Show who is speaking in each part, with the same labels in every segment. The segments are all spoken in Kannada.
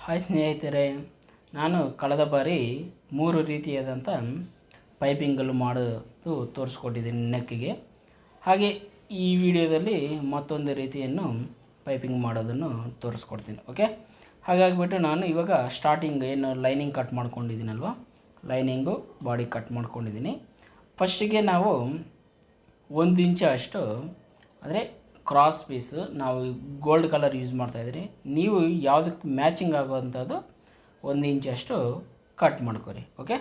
Speaker 1: ಹಾಯ್ ಸ್ನೇಹಿತರೆ, ನಾನು ಕಳೆದ ಬಾರಿ 3 ರೀತಿಯಾದಂಥ ಪೈಪಿಂಗಲ್ಲಿ ಮಾಡೋದು ತೋರಿಸ್ಕೊಟ್ಟಿದ್ದೀನಿ ನೆಕ್ಕಿಗೆ. ಹಾಗೆ ಈ ವಿಡಿಯೋದಲ್ಲಿ ಮತ್ತೊಂದು ರೀತಿಯನ್ನು ಪೈಪಿಂಗ್ ಮಾಡೋದನ್ನು ತೋರಿಸ್ಕೊಡ್ತೀನಿ. ಓಕೆ, ಹಾಗಾಗಿಬಿಟ್ಟು ನಾನು ಇವಾಗ ಸ್ಟಾರ್ಟಿಂಗ್ ಏನು ಲೈನಿಂಗ್ ಕಟ್ ಮಾಡ್ಕೊಂಡಿದ್ದೀನಲ್ವ, ಲೈನಿಂಗು ಬಾಡಿ ಕಟ್ ಮಾಡ್ಕೊಂಡಿದ್ದೀನಿ. ಫಸ್ಟಿಗೆ ನಾವು 1 ಇಂಚು ಅಷ್ಟು ಅಂದರೆ ಕ್ರಾಸ್ ಪೀಸ್ ನಾವು ಗೋಲ್ಡ್ ಕಲರ್ ಯೂಸ್ ಮಾಡ್ತಾಯಿದ್ರಿ, ನೀವು ಯಾವುದಕ್ಕೆ ಮ್ಯಾಚಿಂಗ್ ಆಗೋವಂಥದ್ದು 1 ಇಂಚಷ್ಟು ಕಟ್ ಮಾಡ್ಕೊರಿ. ಓಕೆ,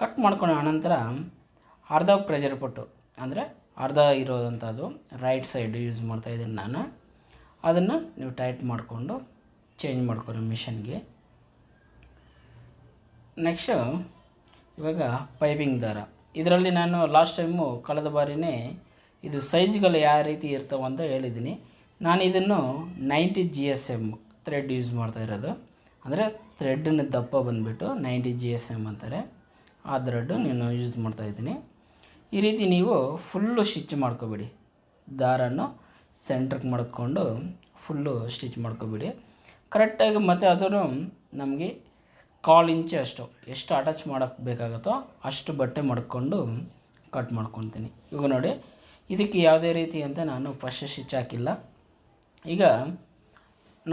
Speaker 1: ಕಟ್ ಮಾಡ್ಕೊಂಡ ಅನಂತರ ಅರ್ಧ ಪ್ರೆಷರ್ ಪಟ್ಟು ಅಂದರೆ ಅರ್ಧ ಇರೋವಂಥದ್ದು ರೈಟ್ ಸೈಡ್ ಯೂಸ್ ಮಾಡ್ತಾಯಿದ್ದೀನಿ ನಾನು. ಅದನ್ನು ನೀವು ಟೈಟ್ ಮಾಡಿಕೊಂಡು ಚೇಂಜ್ ಮಾಡ್ಕೊರಿ ಮಿಷನ್ಗೆ. ನೆಕ್ಸ್ಟು ಇವಾಗ ಪೈಪಿಂಗ್ ದಾರ, ಇದರಲ್ಲಿ ನಾನು ಲಾಸ್ಟ್ ಟೈಮು ಕಳೆದ ಬಾರಿನೇ ಇದು ಸೈಜ್ಗಳು ಯಾವ ರೀತಿ ಇರ್ತವೆ ಅಂತ ಹೇಳಿದ್ದೀನಿ. ನಾನು ಇದನ್ನು 90 GSM ಥ್ರೆಡ್ ಯೂಸ್ ಮಾಡ್ತಾ ಇರೋದು, ಅಂದರೆ ಥ್ರೆಡ್ಡಿನ ದಪ್ಪ ಬಂದುಬಿಟ್ಟು 90 GSM ಅಂತಾರೆ, ಆ ಥ್ರೆಡ್ಡು ನಾನು ಯೂಸ್ ಮಾಡ್ತಾಯಿದ್ದೀನಿ. ಈ ರೀತಿ ನೀವು ಫುಲ್ಲು ಸ್ಟಿಚ್ ಮಾಡ್ಕೊಬೇಡಿ, ದಾರನ್ನು ಸೆಂಟ್ರಿಗೆ ಮಾಡ್ಕೊಂಡು ಫುಲ್ಲು ಸ್ಟಿಚ್ ಮಾಡ್ಕೊಬೇಡಿ ಕರೆಕ್ಟಾಗಿ. ಮತ್ತು ಅದನ್ನು ನಮಗೆ 1/4 ಇಂಚು ಅಷ್ಟು ಎಷ್ಟು ಅಟ್ಯಾಚ್ ಮಾಡೋಕ್ಕೆ ಬೇಕಾಗುತ್ತೋ ಅಷ್ಟು ಬಟ್ಟೆ ಮಾಡ್ಕೊಂಡು ಕಟ್ ಮಾಡ್ಕೊತೀನಿ. ಇವಾಗ ನೋಡಿ, ಇದಕ್ಕೆ ಯಾವುದೇ ರೀತಿ ಅಂತ ನಾನು ಫಸ್ಟ್ ಸ್ಟಿಚ್ ಹಾಕಿಲ್ಲ. ಈಗ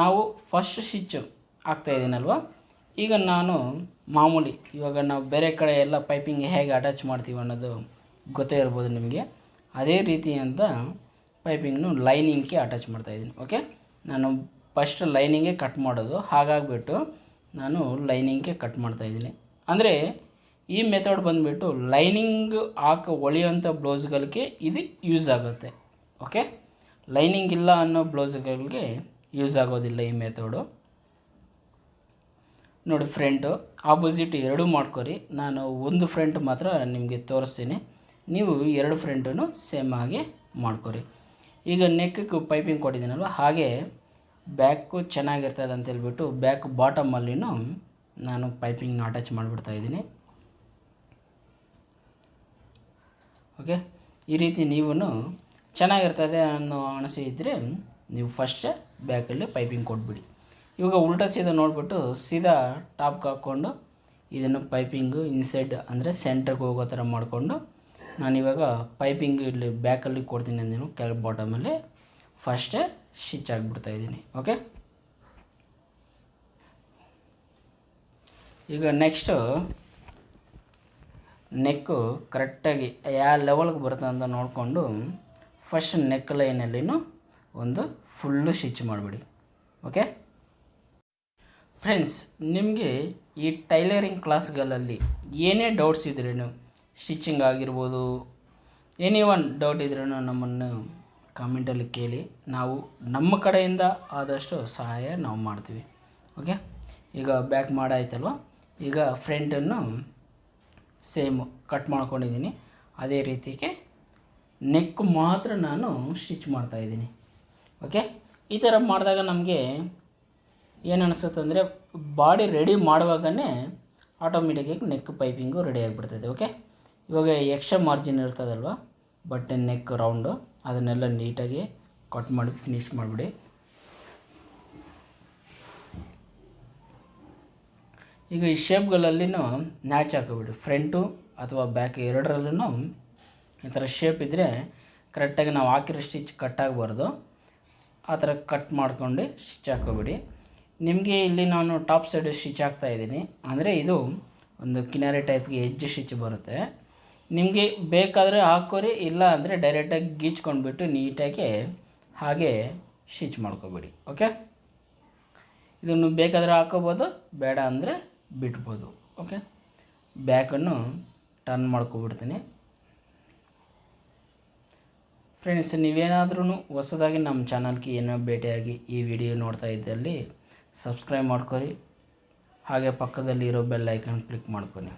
Speaker 1: ನಾವು ಫಸ್ಟ್ ಸ್ಟಿಚ್ ಹಾಕ್ತಾಯಿದ್ದೀನಲ್ವ, ಈಗ ನಾನು ಮಾಮೂಲಿ ಇವಾಗ ನಾವು ಬೇರೆ ಕಡೆ ಎಲ್ಲ ಪೈಪಿಂಗ್ ಹೇಗೆ ಅಟ್ಯಾಚ್ ಮಾಡ್ತೀವಿ ಅನ್ನೋದು ಗೊತ್ತೇ ಇರ್ಬೋದು ನಿಮಗೆ. ಅದೇ ರೀತಿ ಅಂತ ಪೈಪಿಂಗ್ನು ಲೈನಿಂಗ್ಗೆ ಅಟ್ಯಾಚ್ ಮಾಡ್ತಾಯಿದ್ದೀನಿ. ಓಕೆ, ನಾನು ಫಸ್ಟ್ ಲೈನಿಂಗೇ ಕಟ್ ಮಾಡೋದು, ಹಾಗಾಗಿಬಿಟ್ಟು ನಾನು ಲೈನಿಂಗ್ಗೆ ಕಟ್ ಮಾಡ್ತಾಯಿದ್ದೀನಿ. ಅಂದರೆ ಈ ಮೆಥಡ್ ಬಂದುಬಿಟ್ಟು ಲೈನಿಂಗ್ ಹೊಲಿಯೋಂಥ ಬ್ಲೌಸ್ಗಳಿಗೆ ಇದು ಯೂಸ್ ಆಗುತ್ತೆ. ಓಕೆ, ಲೈನಿಂಗ್ ಇಲ್ಲ ಅನ್ನೋ ಬ್ಲೌಸ್ಗಳಿಗೆ ಯೂಸ್ ಆಗೋದಿಲ್ಲ ಈ ಮೆಥಡು. ನೋಡಿ, ಫ್ರಂಟು ಆಪೋಸಿಟ್ 2 ಮಾಡ್ಕೊರಿ. ನಾನು ಒಂದು ಫ್ರಂಟ್ ಮಾತ್ರ ನಿಮಗೆ ತೋರಿಸ್ತೀನಿ, ನೀವು 2 ಫ್ರಂಟನ್ನು ಸೇಮ್ ಆಗಿ ಮಾಡ್ಕೊರಿ. ಈಗ ನೆಕ್ಕಿಗೆ ಪೈಪಿಂಗ್ ಕೊಟ್ಟಿದ್ದೀನಲ್ವ, ಹಾಗೆ ಬ್ಯಾಕು ಚೆನ್ನಾಗಿರ್ತದೆ ಅಂತೇಳ್ಬಿಟ್ಟು ಬ್ಯಾಕ್ ಬಾಟಮಲ್ಲಿನೂ ನಾನು ಪೈಪಿಂಗ್ನ ಅಟ್ಯಾಚ್ ಮಾಡಿಬಿಡ್ತಾಯಿದ್ದೀನಿ. ಓಕೆ, ಈ ರೀತಿ ನೀವು ಚೆನ್ನಾಗಿರ್ತದೆ ಅನ್ನೋ ಅನಿಸಿದ್ರೆ ನೀವು ಫಸ್ಟ್ ಬ್ಯಾಕಲ್ಲಿ ಪೈಪಿಂಗ್ ಕೊಟ್ಬಿಡಿ. ಇವಾಗ ಉಲ್ಟಾ ಸೀದಾ ನೋಡಿಬಿಟ್ಟು ಸೀದಾ ಟಾಪ್ಗೆ ಹಾಕ್ಕೊಂಡು ಇದನ್ನು ಪೈಪಿಂಗು ಇನ್ಸೈಡ್ ಅಂದರೆ ಸೆಂಟ್ರಿಗೆ ಹೋಗೋ ಥರ ಮಾಡಿಕೊಂಡು ನಾನಿವಾಗ ಪೈಪಿಂಗ್ ಇಲ್ಲಿ ಬ್ಯಾಕಲ್ಲಿ ಕೊಡ್ತೀನಿ ಅಂದೇನು ಕೆಳಗೆ ಬಾಟಮಲ್ಲಿ ಫಸ್ಟೇ ಸ್ಟಿಚ್ ಆಗಿಬಿಡ್ತಾಯಿದ್ದೀನಿ. ಓಕೆ, ಈಗ ನೆಕ್ಸ್ಟು ನೆಕ್ಕು ಕರೆಕ್ಟಾಗಿ ಯಾವ ಲೆವೆಲ್ಗೆ ಬರುತ್ತೆ ಅಂತ ನೋಡಿಕೊಂಡು ಫಸ್ಟ್ ನೆಕ್ ಲೈನಲ್ಲಿನೂ ಒಂದು ಫುಲ್ಲು ಸ್ಟಿಚ್ ಮಾಡಿಬಿಡಿ. ಓಕೆ ಫ್ರೆಂಡ್ಸ್, ನಿಮಗೆ ಈ ಟೈಲರಿಂಗ್ ಕ್ಲಾಸ್ಗಳಲ್ಲಿ ಏನೇ ಡೌಟ್ಸ್ ಇದ್ರೂ, ಸ್ಟಿಚಿಂಗ್ ಆಗಿರ್ಬೋದು, ಎನಿ ಒನ್ ಡೌಟ್ ಇದ್ರೂ ನಮ್ಮನ್ನು ಕಾಮೆಂಟಲ್ಲಿ ಕೇಳಿ, ನಾವು ನಮ್ಮ ಕಡೆಯಿಂದ ಆದಷ್ಟು ಸಹಾಯ ನಾವು ಮಾಡ್ತೀವಿ. ಓಕೆ, ಈಗ ಬ್ಯಾಕ್ ಮಾಡಾಯ್ತಲ್ವ, ಈಗ ಫ್ರಂಟನ್ನು ಸೇಮ್ ಕಟ್ ಮಾಡ್ಕೊಂಡಿದ್ದೀನಿ. ಅದೇ ರೀತಿಗೆ ನೆಕ್ ಮಾತ್ರ ನಾನು ಸ್ಟಿಚ್ ಮಾಡ್ತಾಯಿದ್ದೀನಿ. ಓಕೆ, ಈ ಥರ ಮಾಡಿದಾಗ ನಮಗೆ ಏನು ಅನಿಸುತ್ತೆ ಅಂದರೆ ಬಾಡಿ ರೆಡಿ ಮಾಡುವಾಗಲೇ ಆಟೋಮೆಟಿಕಾಗಿ ನೆಕ್ ಪೈಪಿಂಗು ರೆಡಿ ಆಗಿಬಿಡ್ತದೆ. ಓಕೆ, ಇವಾಗ ಎಕ್ಸ್ಟ್ರಾ ಮಾರ್ಜಿನ್ ಇರ್ತದಲ್ವ ಬಟ್ಟೆ ನೆಕ್ ರೌಂಡು, ಅದನ್ನೆಲ್ಲ ನೀಟಾಗಿ ಕಟ್ ಮಾಡಿ ಫಿನಿಶ್ ಮಾಡಿಬಿಡಿ. ಈಗ ಈ ಶೇಪ್ಗಳಲ್ಲಿನೂ ನ್ಯಾಚ್ ಹಾಕೋಬಿಡಿ, ಫ್ರಂಟು ಅಥವಾ ಬ್ಯಾಕ್ ಎರಡರಲ್ಲೂ ಈ ಥರ ಶೇಪ್ ಇದ್ದರೆ ಕರೆಕ್ಟಾಗಿ ನಾವು ಹಾಕಿರೋ ಸ್ಟಿಚ್ ಕಟ್ ಆಗಬಾರ್ದು, ಆ ಥರ ಕಟ್ ಮಾಡ್ಕೊಂಡು ಸ್ಟಿಚ್ ಹಾಕೋಬಿಡಿ. ನಿಮಗೆ ಇಲ್ಲಿ ನಾನು ಟಾಪ್ ಸೈಡ್ ಸ್ಟಿಚ್ ಹಾಕ್ತಾಯಿದ್ದೀನಿ, ಅಂದರೆ ಇದು ಒಂದು ಕಿನಾರಿ ಟೈಪ್ಗೆ ಎಡ್ಜ್ ಸ್ಟಿಚ್ ಬರುತ್ತೆ. ನಿಮಗೆ ಬೇಕಾದರೆ ಹಾಕೋರಿ, ಇಲ್ಲ ಅಂದರೆ ಡೈರೆಕ್ಟಾಗಿ ಗೀಚ್ಕೊಂಡ್ಬಿಟ್ಟು ನೀಟಾಗಿ ಹಾಗೆ ಸ್ಟಿಚ್ ಮಾಡ್ಕೊಬೇಡಿ. ಓಕೆ, ಇದನ್ನು ಬೇಕಾದರೆ ಹಾಕೋಬೋದು, ಬೇಡ ಅಂದರೆ ಬಿಡ್ಬೋದು. ಓಕೆ, ಬ್ಯಾಕನ್ನು ಟರ್ನ್ ಮಾಡ್ಕೊಬಿಡ್ತೀನಿ. ಫ್ರೆಂಡ್ಸ್, ನೀವೇನಾದ್ರೂ ಹೊಸದಾಗಿ ನಮ್ಮ ಚಾನಲ್ಗೆ ಏನೋ ಭೇಟಿಯಾಗಿ ಈ ವಿಡಿಯೋ ನೋಡ್ತಾ ಇದ್ದಲ್ಲಿ ಸಬ್ಸ್ಕ್ರೈಬ್ ಮಾಡ್ಕೊರಿ, ಹಾಗೆ ಪಕ್ಕದಲ್ಲಿ ಇರೋ ಬೆಲ್ ಐಕನ್ ಕ್ಲಿಕ್ ಮಾಡ್ಕೊನಿ.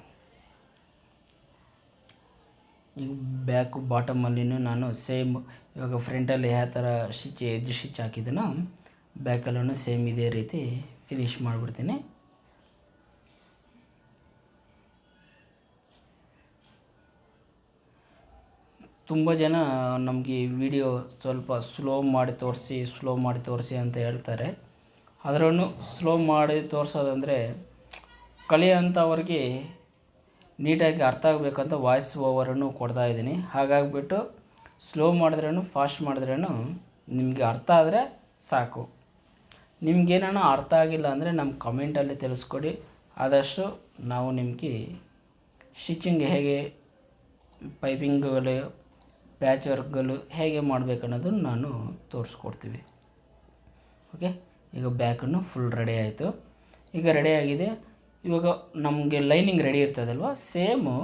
Speaker 1: ಈಗ ಬ್ಯಾಕು ಬಾಟಮಲ್ಲಿನೂ ನಾನು ಸೇಮ್ ಇವಾಗ ಫ್ರಂಟಲ್ಲಿ ಯಾವ ಥರ ಸ್ಟಿಚ್ ಎಡ್ಜ್ ಸ್ಟಿಚ್ ಹಾಕಿದ್ದೀನೋ ಬ್ಯಾಕಲ್ಲೂ ಸೇಮ್ ಇದೇ ರೀತಿ ಫಿನಿಶ್ ಮಾಡಿಬಿಡ್ತೀನಿ. ತುಂಬ ಜನ ನಮಗೆ ಈ ವಿಡಿಯೋ ಸ್ವಲ್ಪ ಸ್ಲೋ ಮಾಡಿ ತೋರಿಸಿ ಅಂತ ಹೇಳ್ತಾರೆ. ಅದರನ್ನು ಸ್ಲೋ ಮಾಡಿ ತೋರಿಸೋದಂದರೆ ಕಲಿಯೋಂಥವ್ರಿಗೆ ನೀಟಾಗಿ ಅರ್ಥ ಆಗಬೇಕಂತ ವಾಯ್ಸ್ ಓವರನ್ನು ಕೊಡ್ತಾಯಿದ್ದೀನಿ. ಹಾಗಾಗಿಬಿಟ್ಟು ಸ್ಲೋ ಮಾಡಿದ್ರೂ ಫಾಸ್ಟ್ ಮಾಡಿದ್ರೂ ನಿಮಗೆ ಅರ್ಥ ಆದರೆ ಸಾಕು. ನಿಮಗೇನೋ ಅರ್ಥ ಆಗಿಲ್ಲ ಅಂದರೆ ನಮ್ಮ ಕಮೆಂಟಲ್ಲಿ ತಿಳಿಸ್ಕೊಡಿ. ಆದಷ್ಟು ನಾವು ನಿಮಗೆ ಸ್ಟಿಚಿಂಗ್ ಹೇಗೆ, ಪೈಪಿಂಗ್ಗಳು, ಪ್ಯಾಚ್ ವರ್ಕ್ಗಳು ಹೇಗೆ ಮಾಡಬೇಕನ್ನೋದನ್ನು ನಾನು ತೋರಿಸ್ಕೊಡ್ತೀವಿ. ಓಕೆ, ಈಗ ಬ್ಯಾಕನ್ನು ಫುಲ್ ರೆಡಿ ಆಯಿತು. ಈಗ ರೆಡಿಯಾಗಿದೆ. ಇವಾಗ ನಮಗೆ ಲೈನಿಂಗ್ ರೆಡಿ ಇರ್ತದಲ್ವ, ಸೇಮು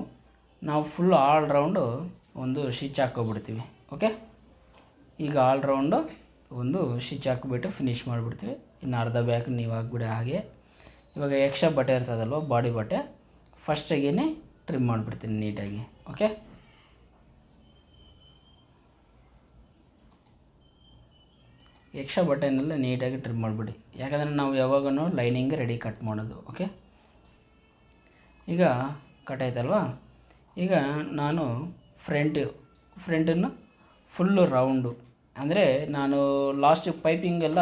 Speaker 1: ನಾವು ಫುಲ್ ಆಲ್ ರೌಂಡು ಒಂದು ಸ್ಟಿಚ್ ಹಾಕ್ಕೊಬಿಡ್ತೀವಿ. ಓಕೆ, ಈಗ ಆಲ್ ರೌಂಡು ಒಂದು ಸ್ಟಿಚ್ ಹಾಕಿಬಿಟ್ಟು ಫಿನಿಶ್ ಮಾಡಿಬಿಡ್ತೀವಿ. ಇನ್ನು ಅರ್ಧ ಬ್ಯಾಕ್ ನೀವು ಹಾಕ್ಬಿಡಿ. ಹಾಗೆ ಇವಾಗ ಎಕ್ಸ್ಟ್ರಾ ಬಟ್ಟೆ ಇರ್ತದಲ್ವ, ಬಾಡಿ ಬಟ್ಟೆ ಫಸ್ಟಾಗೇ ಟ್ರಿಮ್ ಮಾಡಿಬಿಡ್ತೀನಿ ನೀಟಾಗಿ. ಓಕೆ, ಎಕ್ಸ್ಟ್ರಾ ಬಟ್ಟೆನೆಲ್ಲ ನೀಟಾಗಿ ಟ್ರಿಮ್ ಮಾಡಿಬಿಡಿ, ಯಾಕಂದರೆ ನಾವು ಯಾವಾಗೂ ಲೈನಿಂಗ್ ರೆಡಿ ಕಟ್ ಮಾಡೋದು. ಓಕೆ, ಈಗ ಕಟ್ ಆಯ್ತಲ್ವಾ. ಈಗ ನಾನು ಫ್ರಂಟನ್ನು ಫುಲ್ಲು ರೌಂಡು, ಅಂದರೆ ನಾನು ಲಾಸ್ಟ್ ಪೈಪಿಂಗೆಲ್ಲ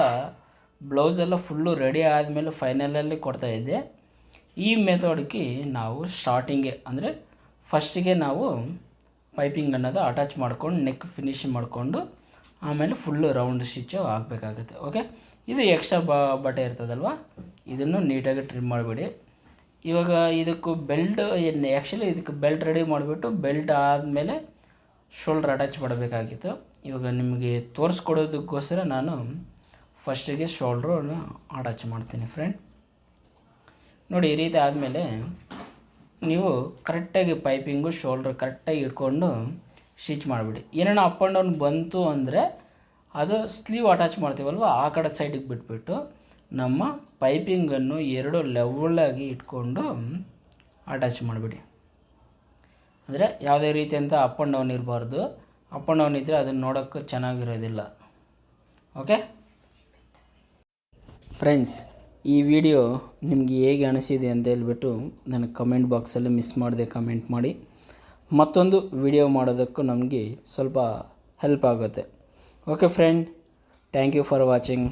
Speaker 1: ಬ್ಲೌಸೆಲ್ಲ ಫುಲ್ಲು ರೆಡಿ ಆದಮೇಲೆ ಫೈನಲಲ್ಲಿ ಕೊಡ್ತಾಯಿದ್ದೆ. ಈ ಮೆಥಡ್ಗೆ ನಾವು ಸ್ಟಾರ್ಟಿಂಗೆ ಅಂದರೆ ಫಸ್ಟಿಗೆ ನಾವು ಪೈಪಿಂಗ್ ಅನ್ನೋದು ಅಟ್ಯಾಚ್ ಮಾಡ್ಕೊಂಡು ನೆಕ್ ಫಿನಿಶ್ ಮಾಡಿಕೊಂಡು ಆಮೇಲೆ ಫುಲ್ಲು ರೌಂಡ್ ಸ್ಟಿಚ್ಚು ಹಾಕಬೇಕಾಗುತ್ತೆ. ಓಕೆ, ಇದು ಎಕ್ಸ್ಟ್ರಾ ಬಟ್ಟೆ ಇರ್ತದಲ್ವ, ಇದನ್ನು ನೀಟಾಗಿ ಟ್ರಿಮ್ ಮಾಡಿಬಿಡಿ. ಇವಾಗ ಇದಕ್ಕೂ ಬೆಲ್ಟ್ ಆ್ಯಕ್ಚುಲಿ ಇದಕ್ಕೆ ಬೆಲ್ಟ್ ರೆಡಿ ಮಾಡಿಬಿಟ್ಟು ಬೆಲ್ಟ್ ಆದಮೇಲೆ ಶೋಲ್ಡ್ರ್ ಅಟ್ಯಾಚ್ ಮಾಡಬೇಕಾಗಿತ್ತು. ಇವಾಗ ನಿಮಗೆ ತೋರಿಸ್ಕೊಡೋದಕ್ಕೋಸ್ಕರ ನಾನು ಫಸ್ಟಿಗೆ ಶೋಲ್ಡ್ರನ್ನ ಅಟ್ಯಾಚ್ ಮಾಡ್ತೀನಿ ಫ್ರೆಂಡ್. ನೋಡಿ, ಈ ರೀತಿ ಆದಮೇಲೆ ನೀವು ಕರೆಕ್ಟಾಗಿ ಪೈಪಿಂಗು ಶೋಲ್ಡ್ರ್ ಕರೆಕ್ಟಾಗಿ ಇಟ್ಕೊಂಡು ಸ್ಟಿಚ್ ಮಾಡಿಬಿಡಿ. ಏನೇನೋ ಅಪ್ ಆ್ಯಂಡ್ ಡೌನ್ ಬಂತು ಅಂದರೆ ಅದು ಸ್ಲೀವ್ ಅಟ್ಯಾಚ್ ಮಾಡ್ತೀವಲ್ವ, ಆ ಕಡೆ ಸೈಡಿಗೆ ಬಿಟ್ಬಿಟ್ಟು ನಮ್ಮ ಪೈಪಿಂಗನ್ನು ಎರಡು ಲೆವೆಲಾಗಿ ಇಟ್ಕೊಂಡು ಅಟ್ಯಾಚ್ ಮಾಡಿಬಿಡಿ. ಅಂದರೆ ಯಾವುದೇ ರೀತಿಯಂಥ ಅಪ್ ಆ್ಯಂಡ್ ಡೌನ್ ಇರಬಾರ್ದು. ಅಪ್ ಆ್ಯಂಡ್ ಡೌನ್ ಇದ್ದರೆ ಅದನ್ನು ನೋಡೋಕ್ಕೆ ಚೆನ್ನಾಗಿರೋದಿಲ್ಲ. ಓಕೆ ಫ್ರೆಂಡ್ಸ್, ಈ ವಿಡಿಯೋ ನಿಮಗೆ ಹೇಗೆ ಅನಿಸಿದೆ ಅಂತ ಹೇಳ್ಬಿಟ್ಟು ನನಗೆ ಕಮೆಂಟ್ ಬಾಕ್ಸಲ್ಲಿ ಮಿಸ್ ಮಾಡದೆ ಕಮೆಂಟ್ ಮಾಡಿ. ಮತ್ತೊಂದು ವಿಡಿಯೋ ಮಾಡೋದಕ್ಕೂ ನಮಗೆ ಸ್ವಲ್ಪ ಹೆಲ್ಪ್ ಆಗುತ್ತೆ. Okay friend, thank you for watching.